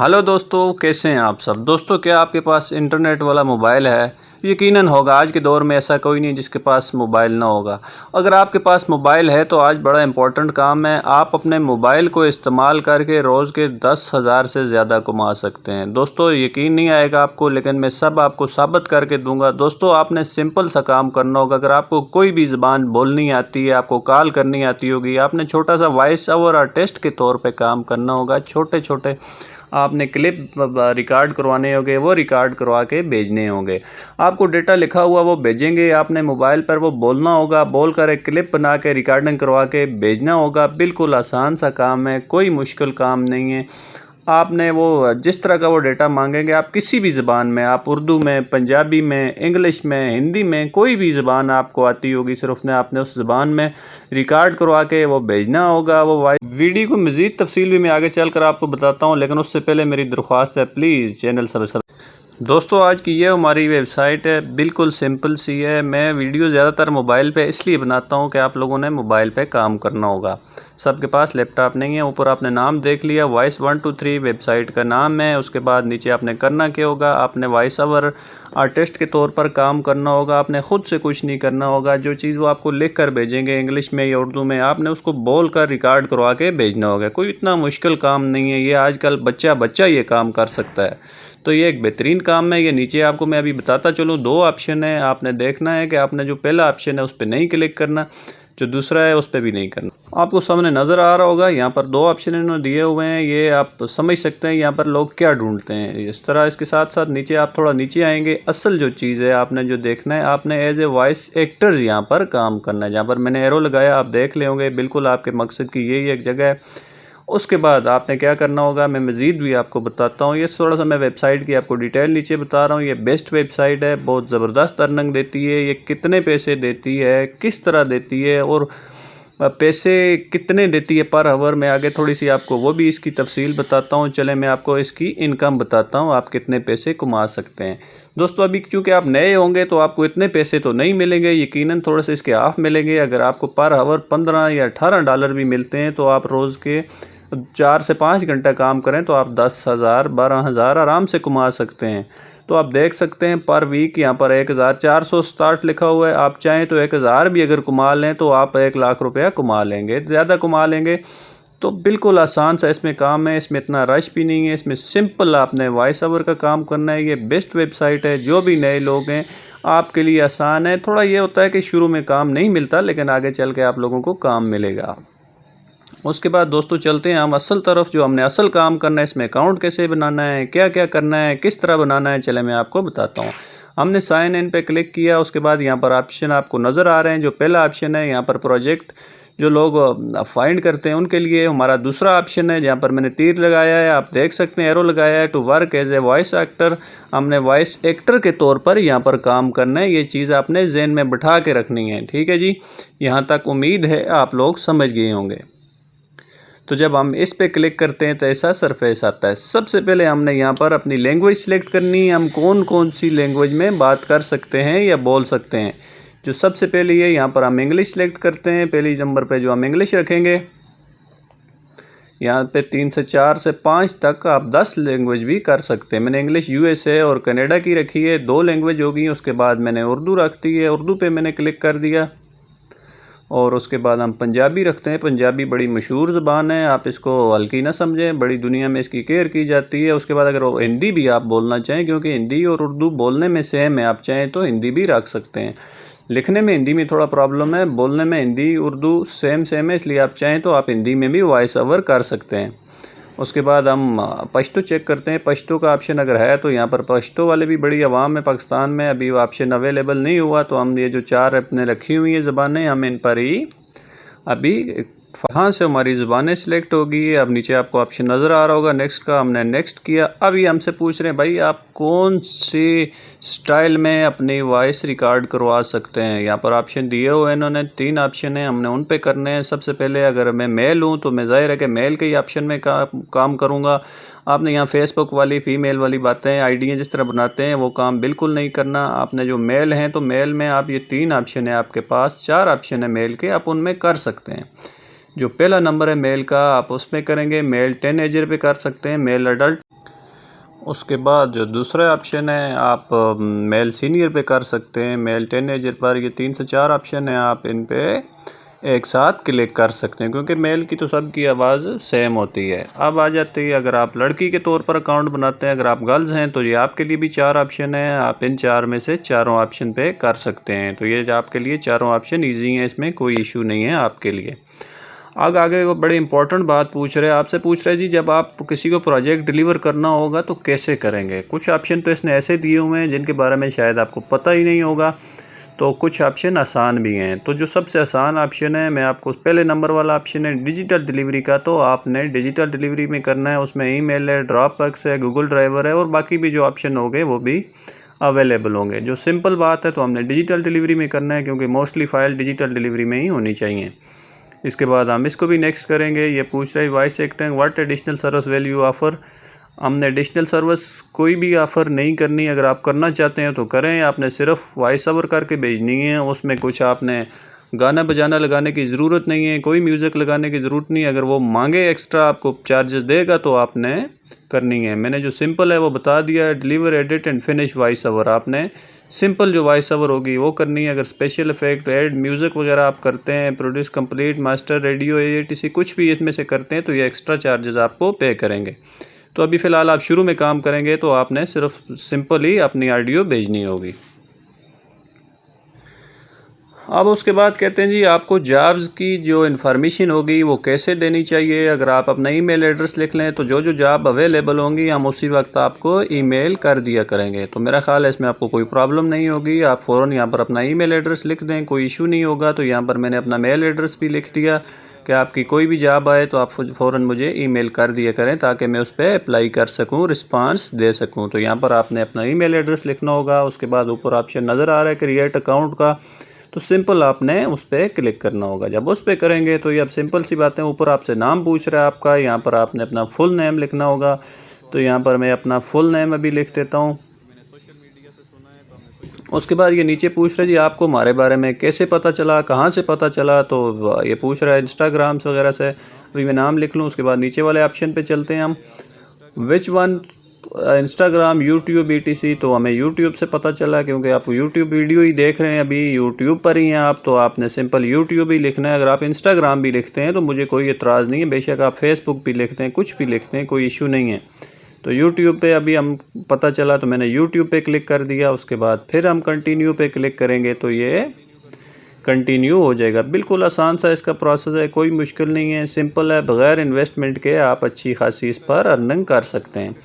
Hello दोस्तों, कैसे हैं आप सब। दोस्तों, क्या आपके पास इंटरनेट वाला मोबाइल है? यकीनन होगा। आज के दौर में ऐसा कोई नहीं जिसके पास मोबाइल ना होगा। अगर आपके पास मोबाइल है तो आज बड़ा इम्पोर्टेंट काम है। आप अपने मोबाइल को इस्तेमाल करके रोज़ के 10,000 से ज़्यादा कमा सकते हैं। दोस्तों, यकीन नहीं आएगा आपको, लेकिन मैं सब आपको साबित करके दूंगा। दोस्तों, आपने सिंपल सा काम करना होगा। अगर आपको कोई भी ज़बान बोलनी आती है, आपको कॉल करनी आती होगी, आपने छोटा सा वॉइस ओवर आर्टिस्ट के तौर पर काम करना होगा। छोटे छोटे आपने क्लिप रिकॉर्ड करवाने होंगे, वो रिकॉर्ड करवा के भेजने होंगे। आपको डेटा लिखा हुआ वो भेजेंगे, आपने मोबाइल पर वो बोलना होगा, बोलकर एक क्लिप बना के रिकॉर्डिंग करवा के भेजना होगा। बिल्कुल आसान सा काम है, कोई मुश्किल काम नहीं है। आपने वो जिस तरह का वो डेटा मांगेंगे, आप किसी भी ज़बान में, आप उर्दू में, पंजाबी में, इंग्लिश में, हिंदी में, कोई भी ज़बान आपको आती होगी, सिर्फ आपने उस ज़बान में रिकॉर्ड करवा के वो भेजना होगा। वो वीडियो को मज़ीद तफसील भी मैं आगे चलकर आपको बताता हूँ, लेकिन उससे पहले मेरी दरख्वास्त है, प्लीज़ चैनल सब्सक्राइब। दोस्तों, आज की ये हमारी वेबसाइट है, बिल्कुल सिंपल सी है। मैं वीडियो ज़्यादातर मोबाइल पे इसलिए बनाता हूँ कि आप लोगों ने मोबाइल पे काम करना होगा। सबके पास लैपटॉप नहीं है। ऊपर आपने नाम देख लिया, वॉइस 123 वेबसाइट का नाम है। उसके बाद नीचे आपने करना क्या होगा, आपने वॉइस ओवर आर्टिस्ट के तौर पर काम करना होगा। आपने ख़ुद से कुछ नहीं करना होगा। जो चीज़ वो आपको लिख कर भेजेंगे इंग्लिश में या उर्दू में, आपने उसको बोल कर रिकॉर्ड करवा के भेजना होगा। कोई इतना मुश्किल काम नहीं है। ये आजकल बच्चा ये काम कर सकता है, तो ये एक बेहतरीन काम है। ये नीचे आपको मैं अभी बताता चलूँ, दो ऑप्शन है। आपने देखना है कि आपने जो पहला ऑप्शन है उस पर नहीं क्लिक करना, जो दूसरा है उस पर भी नहीं करना। आपको सामने नज़र आ रहा होगा, यहाँ पर दो ऑप्शन इन्होंने दिए हुए हैं। ये आप समझ सकते हैं यहाँ पर लोग क्या ढूंढते हैं इस तरह। इसके साथ साथ नीचे आप थोड़ा नीचे आएंगे, असल जो चीज़ है आपने जो देखना है, आपने एज ए वॉइस एक्टर यहाँ पर काम करना है। जहाँ पर मैंने एरो लगाया आप देख ले होंगे, बिल्कुल आपके मकसद की यही एक जगह है। उसके बाद आपने क्या करना होगा, मैं मज़ीद भी आपको बताता हूँ। ये थोड़ा सा मैं वेबसाइट की आपको डिटेल नीचे बता रहा हूँ। ये बेस्ट वेबसाइट है, बहुत ज़बरदस्त अर्निंग देती है। ये कितने पैसे देती है, किस तरह देती है और पैसे कितने देती है पर आवर, मैं आगे थोड़ी सी आपको वो भी इसकी तफसील बताता हूँ। चले मैं आपको इसकी इनकम बताता हूँ, आप कितने पैसे कमा सकते हैं। दोस्तों, अभी चूँकि आप नए होंगे तो आपको इतने पैसे तो नहीं मिलेंगे, यकीनन थोड़े से इसके हाफ मिलेंगे। अगर आपको पर आवर 15 या 18 डॉलर भी मिलते हैं तो आप रोज़ के 4 से 5 घंटा काम करें तो आप 10,000 12,000 आराम से कमा सकते हैं। तो आप देख सकते हैं पर वीक यहाँ पर 1,400 स्टार्ट लिखा हुआ है। आप चाहें तो 1,000 भी अगर कमा लें तो आप 1,00,000 रुपया कमा लेंगे, ज़्यादा कमा लेंगे। तो बिल्कुल आसान सा इसमें काम है, इसमें इतना रश भी नहीं है। इसमें सिंपल आपने वॉइस ओवर का काम करना है। ये बेस्ट वेबसाइट है, जो भी नए लोग हैं आपके लिए आसान है। थोड़ा ये होता है कि शुरू में काम नहीं मिलता, लेकिन आगे चल के आप लोगों को काम मिलेगा। उसके बाद दोस्तों चलते हैं हम असल तरफ, जो हमने असल काम करना है। इसमें अकाउंट कैसे बनाना है, क्या क्या करना है, किस तरह बनाना है, चले मैं आपको बताता हूँ। हमने साइन इन पे क्लिक किया। उसके बाद यहाँ पर ऑप्शन आपको नज़र आ रहे हैं। जो पहला ऑप्शन है यहाँ पर प्रोजेक्ट, जो लोग फाइंड करते हैं उनके लिए। हमारा दूसरा ऑप्शन है जहाँ पर मैंने तीर लगाया है, आप देख सकते हैं एरो लगाया है, to work as a voice actor. हमने वॉइस एक्टर के तौर पर यहाँ पर काम करना है। ये चीज़ आपने जहन में बिठा के रखनी है, ठीक है जी। यहाँ तक उम्मीद है आप लोग समझ गए होंगे। तो जब हम इस पे क्लिक करते हैं तो ऐसा सरफेस आता है। सबसे पहले हमने यहाँ पर अपनी लैंग्वेज सिलेक्ट करनी है, हम कौन कौन सी लैंग्वेज में बात कर सकते हैं या बोल सकते हैं। जो सबसे पहले ये यहाँ पर हम इंग्लिश सेलेक्ट करते हैं। पहली नंबर पे जो हम इंग्लिश रखेंगे, यहाँ पे 3 से 4 से 5 तक आप 10 लैंग्वेज भी कर सकते हैं। मैंने इंग्लिश यूएसए और कनाडा की रखी है, 2 लैंग्वेज होगी। उसके बाद मैंने उर्दू रख दी है, उर्दू पे मैंने क्लिक कर दिया। और उसके बाद हम पंजाबी रखते हैं। पंजाबी बड़ी मशहूर ज़बान है, आप इसको हल्की ना समझें, बड़ी दुनिया में इसकी केयर की जाती है। उसके बाद अगर हिंदी भी आप बोलना चाहें, क्योंकि हिंदी और उर्दू बोलने में सेम है, आप चाहें तो हिंदी भी रख सकते हैं। लिखने में हिंदी में थोड़ा प्रॉब्लम है, बोलने में हिंदी उर्दू सेम है, इसलिए आप चाहें तो आप हिंदी में भी वॉइस ओवर कर सकते हैं। उसके बाद हम पश्तो चेक करते हैं। पश्तो का ऑप्शन अगर है तो यहाँ पर पश्तो वाले भी बड़ी आवाम है पाकिस्तान में, अभी वो ऑप्शन अवेलेबल नहीं हुआ, तो हम ये जो 4 अपने रखी हुई हैं ज़बानें, हम इन पर ही अभी वहाँ से हमारी ज़बानें सिलेक्ट होगी। अब नीचे आपको ऑप्शन नज़र आ रहा होगा नेक्स्ट का, हमने नेक्स्ट किया। अभी हमसे पूछ रहे हैं भाई आप कौन सी स्टाइल में अपनी वॉइस रिकॉर्ड करवा सकते हैं। यहाँ पर ऑप्शन दिए हुए हैं इन्होंने, 3 ऑप्शन हैं, हमने उन पे करने हैं। सबसे पहले अगर मैं मेल हूँ तो मैं ज़ाहिर है कि मेल के ही ऑप्शन में काम करूँगा। आपने यहाँ फेसबुक वाली फ़ीमेल वाली बातें, आईडियाँ जिस तरह बनाते हैं वो काम बिल्कुल नहीं करना। आपने जो मेल हैं तो मेल में आप ये 3 ऑप्शन है आपके पास, 4 ऑप्शन है मेल के, आप उनमें कर सकते हैं। जो पहला नंबर है मेल का, आप उसमें करेंगे। मेल टीनेजर पे कर सकते हैं, मेल अडल्ट। उसके बाद जो दूसरा ऑप्शन है आप मेल सीनियर पे कर सकते हैं, मेल टीनेजर पर। ये 3 से 4 ऑप्शन है, आप इन पे एक साथ क्लिक कर सकते हैं क्योंकि मेल की तो सबकी आवाज़ सेम होती है। अब आ जाती है अगर आप लड़की के तौर पर अकाउंट बनाते हैं, अगर आप गर्ल्स हैं तो ये आपके लिए भी 4 ऑप्शन है, आप इन 4 में से चारों ऑप्शन पे कर सकते हैं। तो ये आपके लिए चारों ऑप्शन ईजी हैं, इसमें कोई इशू नहीं है आपके लिए। आगे वो बड़ी इंपॉर्टेंट बात पूछ रहे हैं, आपसे पूछ रहे हैं जी जब आप किसी को प्रोजेक्ट डिलीवर करना होगा तो कैसे करेंगे। कुछ ऑप्शन तो इसने ऐसे दिए हुए हैं जिनके बारे में शायद आपको पता ही नहीं होगा, तो कुछ ऑप्शन आसान भी हैं। तो जो सबसे आसान ऑप्शन है, मैं आपको पहले नंबर वाला ऑप्शन है डिजिटल डिलीवरी का, तो आपने डिजिटल डिलीवरी में करना है। उसमें ईमेल है, ड्रॉपबॉक्स है, गूगल ड्राइवर है और बाकी भी जो ऑप्शन होंगे वो भी अवेलेबल होंगे। जो सिंपल बात है तो हमने डिजिटल डिलीवरी में करना है क्योंकि मोस्टली फ़ाइल डिजिटल डिलीवरी में ही होनी चाहिए। इसके बाद हम इसको भी नेक्स्ट करेंगे। ये पूछ रहा है voice acting what additional service value offer. हमने एडिशनल सर्विस कोई भी ऑफ़र नहीं करनी। अगर आप करना चाहते हैं तो करें, आपने सिर्फ वॉइस ओवर करके भेजनी है। उसमें कुछ आपने गाना बजाना लगाने की ज़रूरत नहीं है, कोई म्यूज़िक लगाने की ज़रूरत नहीं है। अगर वो मांगे एक्स्ट्रा आपको चार्जेस देगा तो आपने करनी है। मैंने जो सिंपल है वो बता दिया है, deliver edit and finish voice over. आपने सिंपल जो वॉइस ओवर होगी वो करनी है। अगर स्पेशल इफेक्ट ऐड म्यूज़िक वगैरह आप करते हैं, produce complete master radio AATC कुछ भी इसमें से करते हैं तो ये एक्स्ट्रा चार्जेस आपको पे करेंगे। तो अभी फ़िलहाल आप शुरू में काम करेंगे तो आपने सिर्फ सिंपल ही अपनी ऑडियो भेजनी होगी। अब उसके बाद कहते हैं जी आपको जॉब्स की जो इन्फॉर्मेशन होगी वो कैसे देनी चाहिए। अगर आप अपना ईमेल एड्रेस लिख लें तो जो जो जॉब अवेलेबल होंगी हम उसी वक्त आपको ईमेल कर दिया करेंगे। तो मेरा ख्याल है इसमें आपको कोई प्रॉब्लम नहीं होगी। आप फ़ौरन यहाँ पर अपना ईमेल एड्रेस लिख दें, कोई इशू नहीं होगा। तो यहाँ पर मैंने अपना मेल एड्रेस भी लिख दिया कि आपकी कोई भी जॉब आए तो आप फ़ौरन मुझे ईमेल कर दिया करें ताकि मैं उस पर अप्लाई कर सकूँ, रिस्पांस दे सकूँ। तो यहाँ पर आपने अपना ईमेल एड्रेस लिखना होगा। उसके बाद ऊपर ऑप्शन नज़र आ रहा है क्रिएट अकाउंट का, तो सिंपल आपने उस पर क्लिक करना होगा। जब उस पर करेंगे तो ये अब सिंपल सी बातें, ऊपर आपसे नाम पूछ रहा है आपका, यहाँ पर आपने अपना फुल नेम लिखना होगा। तो यहाँ पर मैं अपना फुल नेम अभी लिख देता हूँ। उसके बाद ये नीचे पूछ रहा है जी आपको हमारे बारे में कैसे पता चला, कहाँ से पता चला। तो ये पूछ रहा है इंस्टाग्राम से वगैरह से। अभी मैं नाम लिख लूँ, उसके बाद नीचे वाले ऑप्शन पे चलते हैं हम, which one Instagram YouTube ETC। तो हमें यूट्यूब से पता चला क्योंकि आप यूट्यूब वीडियो ही देख रहे हैं, अभी यूट्यूब पर ही हैं आप, तो आपने सिंपल यूट्यूब ही लिखना है। अगर आप इंस्टाग्राम भी लिखते हैं तो मुझे कोई एतराज़ नहीं है, बेशक आप फेसबुक भी लिखते हैं, कुछ भी लिखते हैं, कोई इशू नहीं है। तो यूट्यूब पे अभी हम पता चला तो मैंने यूट्यूब पे क्लिक कर दिया। उसके बाद फिर हम कंटिन्यू पे क्लिक करेंगे तो ये कंटिन्यू हो जाएगा। बिल्कुल आसान सा इसका प्रोसेस है, कोई मुश्किल नहीं है, सिंपल है। बग़ैर इन्वेस्टमेंट के आप अच्छी खासी इस पर अर्निंग कर सकते हैं।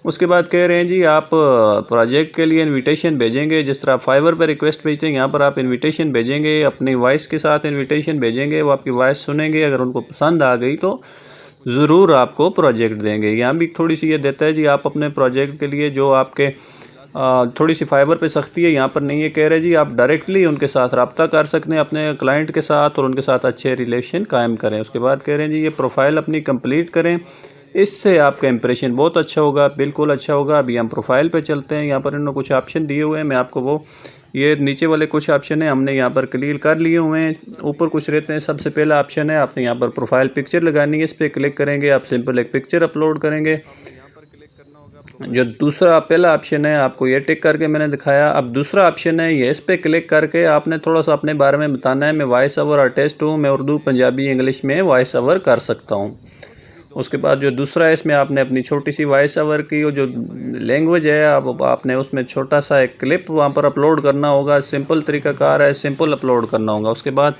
उसके बाद कह रहे हैं जी आप प्रोजेक्ट के लिए इनविटेशन भेजेंगे, जिस तरह आप फाइवर पर रिक्वेस्ट भेजते हैं यहाँ पर आप इनविटेशन भेजेंगे, अपनी वॉइस के साथ इनविटेशन भेजेंगे। वो आपकी वॉइस सुनेंगे, अगर उनको पसंद आ गई तो ज़रूर आपको प्रोजेक्ट देंगे। यहाँ भी थोड़ी सी ये देता है जी आप अपने प्रोजेक्ट के लिए जो आपके थोड़ी सी फाइबर पे सख्ती है, यहाँ पर नहीं है। कह रहे जी आप डायरेक्टली उनके साथ रब्ता कर सकते हैं अपने क्लाइंट के साथ और उनके साथ अच्छे रिलेशन कायम करें। उसके बाद कह रहे हैं जी ये प्रोफाइल अपनी कंप्लीट करें, इससे आपका इंप्रेशन बहुत अच्छा होगा, बिल्कुल अच्छा होगा। अभी हम प्रोफाइल पे चलते हैं। यहाँ पर इन्होंने कुछ ऑप्शन दिए हुए हैं, मैं आपको वो ये नीचे वाले कुछ ऑप्शन है हमने यहाँ पर क्लियर कर लिए हुए हैं। ऊपर कुछ रहते हैं। सबसे पहला ऑप्शन है आपने यहाँ पर प्रोफाइल पिक्चर लगानी है, इस पर क्लिक करेंगे आप सिंपल एक पिक्चर अपलोड करेंगे। जो दूसरा पहला ऑप्शन है आपको ये टिक करके मैंने दिखाया। अब दूसरा ऑप्शन है ये, इस पर क्लिक करके आपने थोड़ा सा अपने बारे में बताना है। मैं वॉइस ओवर आर्टिस्ट हूँ, मैं उर्दू पंजाबी इंग्लिश में वॉइस ओवर कर सकता हूँ। उसके बाद जो दूसरा है इसमें आपने अपनी छोटी सी वॉइस ओवर की जो लैंग्वेज है अब आपने उसमें छोटा सा एक क्लिप वहाँ पर अपलोड करना होगा। सिंपल तरीकाकार है, सिंपल अपलोड करना होगा। उसके बाद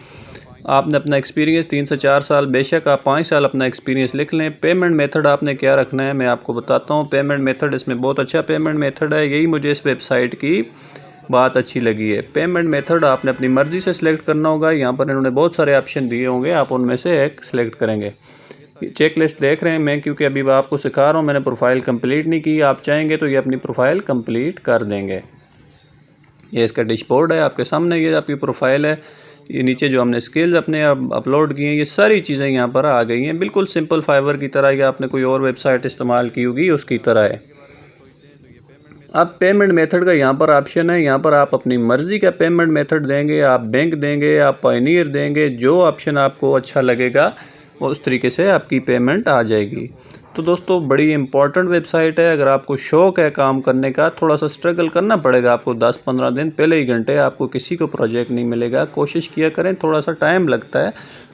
आपने अपना एक्सपीरियंस 3 से 4 साल, बेशक आप 5 साल अपना एक्सपीरियंस लिख लें। पेमेंट मेथड आपने क्या रखना है मैं आपको बताता हूँ। पेमेंट मेथड इसमें बहुत अच्छा पेमेंट मेथड है, यही मुझे इस वेबसाइट की बात अच्छी लगी है। पेमेंट मेथड आपने अपनी मर्ज़ी से सिलेक्ट करना होगा। यहाँ पर इन्होंने बहुत सारे ऑप्शन दिए होंगे, आप उनमें से एक सिलेक्ट करेंगे। चेक लिस्ट देख रहे हैं मैं, क्योंकि अभी आपको सिखा रहा हूँ, मैंने प्रोफाइल कंप्लीट नहीं की। आप चाहेंगे तो ये अपनी प्रोफाइल कंप्लीट कर देंगे। ये इसका डैशबोर्ड है आपके सामने, ये आपकी प्रोफाइल है। ये नीचे जो हमने स्किल्स अपने अपलोड किए हैं ये सारी चीज़ें यहाँ पर आ गई हैं, बिल्कुल सिंपल फाइवर की तरह, या आपने कोई और वेबसाइट इस्तेमाल की होगी उसकी तरह है। अब पेमेंट मेथड का यहाँ पर ऑप्शन है, यहाँ पर आप अपनी मर्ज़ी का पेमेंट मेथड देंगे, आप बैंक देंगे, आप पायनियर देंगे, जो ऑप्शन आपको अच्छा लगेगा उस तरीके से आपकी पेमेंट आ जाएगी। तो दोस्तों बड़ी इंपॉर्टेंट वेबसाइट है। अगर आपको शौक़ है काम करने का, थोड़ा सा स्ट्रगल करना पड़ेगा आपको, 10-15 दिन पहले ही घंटे आपको किसी को प्रोजेक्ट नहीं मिलेगा। कोशिश किया करें, थोड़ा सा टाइम लगता है,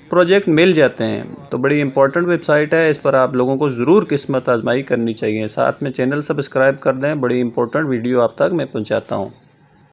प्रोजेक्ट मिल जाते हैं। तो बड़ी इंपॉर्टेंट वेबसाइट है, इस पर आप लोगों को ज़रूर किस्मत आजमाई करनी चाहिए। साथ में चैनल सब्सक्राइब कर दें, बड़ी इंपॉर्टेंट वीडियो आप तक मैं पहुँचाता हूँ।